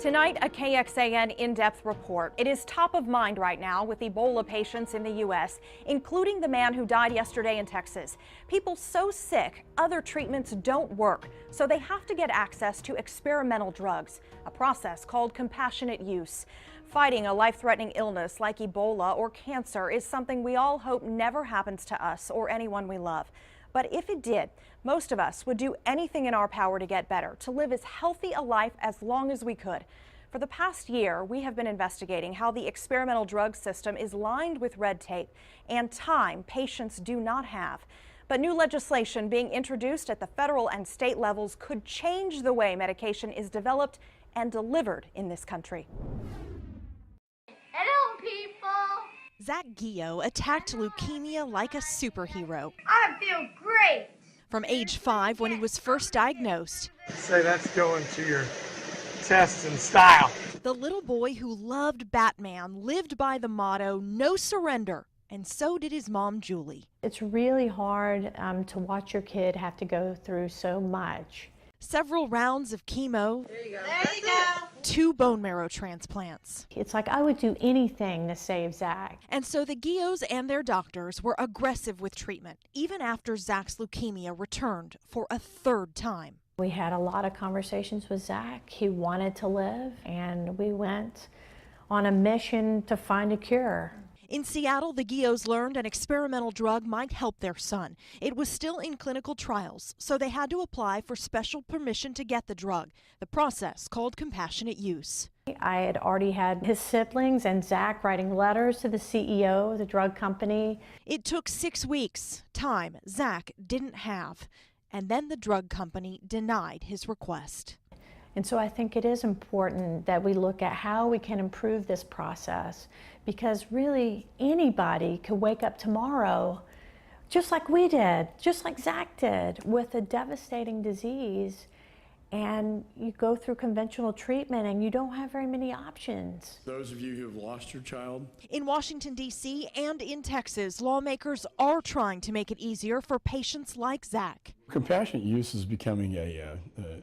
Tonight, a KXAN in-depth report. It is top of mind right now with Ebola patients in the U.S., including the man who died yesterday in Texas. People so sick, other treatments don't work, so they have to get access to experimental drugs, a process called compassionate use. Fighting a life-threatening illness like Ebola or cancer is something we all hope never happens to us or anyone we love. But if it did, most of us would do anything in our power to get better, to live as healthy a life as long as we could. For the past year, we have been investigating how the experimental drug system is lined with red tape and time patients do not have. But new legislation being introduced at the federal and state levels could change the way medication is developed and delivered in this country. Hello, people. Zach Guillo attacked leukemia like a superhero. I feel great. From age 5, when he was first diagnosed, say that's going to your test and style. The little boy who loved Batman lived by the motto, no surrender, and so did his mom, Julie. It's really hard to watch your kid have to go through so much. Several rounds of chemo. There you go. There you go. 2 bone marrow transplants. It's like I would do anything to save Zach. And so the Guillos and their doctors were aggressive with treatment, even after Zach's leukemia returned for a 3rd time. We had a lot of conversations with Zach. He wanted to live, and we went on a mission to find a cure. In Seattle, the Guillos learned an experimental drug might help their son. It was still in clinical trials, so they had to apply for special permission to get the drug, the process called compassionate use. I had already had his siblings and Zach writing letters to the CEO of the drug company. It took 6 weeks, time Zach didn't have, and then the drug company denied his request. And so I think it is important that we look at how we can improve this process, because really anybody could wake up tomorrow just like we did, just like Zach did, with a devastating disease, and you go through conventional treatment and you don't have very many options. Those of you who have lost your child. In Washington, D.C. and in Texas, lawmakers are trying to make it easier for patients like Zach. Compassionate use is becoming a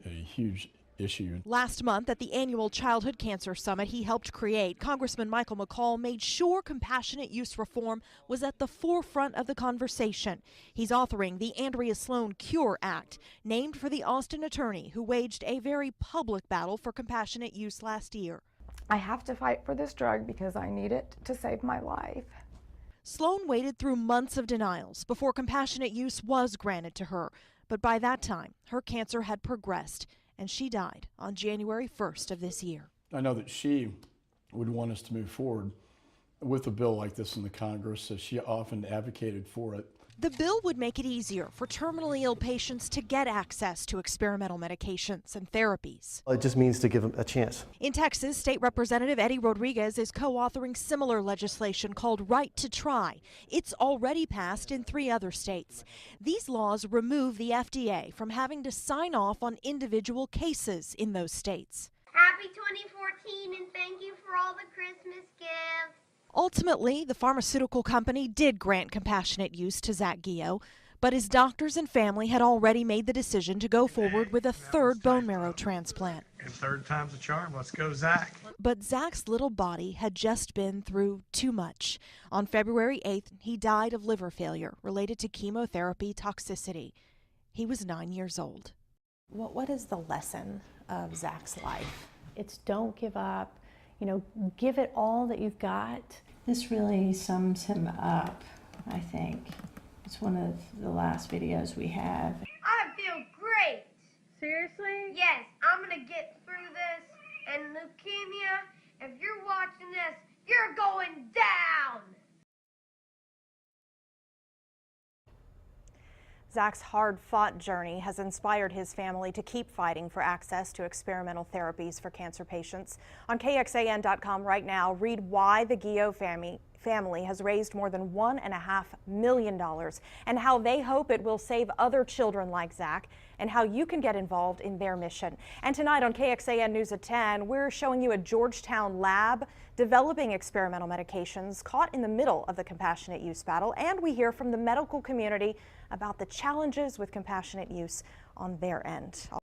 huge issue. Last month at the annual Childhood Cancer Summit he helped create, Congressman Michael McCaul made sure compassionate use reform was at the forefront of the conversation. He's authoring the Andrea Sloan Cure Act, named for the Austin attorney who waged a very public battle for compassionate use last year. I have to fight for this drug because I need it to save my life. Sloan waited through months of denials before compassionate use was granted to her. But by that time, her cancer had progressed, and she died on January 1st of this year. I know that she would want us to move forward with a bill like this in the Congress, so she often advocated for it. The bill would make it easier for terminally ill patients to get access to experimental medications and therapies. It just means to give them a chance. In Texas, State Representative Eddie Rodriguez is co-authoring similar legislation called Right to Try. It's already passed in 3 other states. These laws remove the FDA from having to sign off on individual cases in those states. Happy 2014, and thank you for all the Christmas gifts. Ultimately, the pharmaceutical company did grant compassionate use to Zach Guillo, but his doctors and family had already made the decision to go forward with a 3rd bone marrow transplant. And 3rd time's a charm. Let's go, Zach. But Zach's little body had just been through too much. On February 8th, he died of liver failure related to chemotherapy toxicity. He was 9 years old. What is the lesson of Zach's life? It's don't give up. You know, give it all that you've got. This really sums him up, I think. It's one of the last videos we have. I feel great. Seriously? Yes, I'm gonna get through this. And leukemia, if you're watching this, you're going down. Zach's hard-fought journey has inspired his family to keep fighting for access to experimental therapies for cancer patients. On KXAN.com right now, read why the Guillo family has raised more than $1.5 million and how they hope it will save other children like Zach and how you can get involved in their mission. And tonight on KXAN News at 10, we're showing you a Georgetown lab developing experimental medications caught in the middle of the compassionate use battle, and we hear from the medical community about the challenges with compassionate use on their end.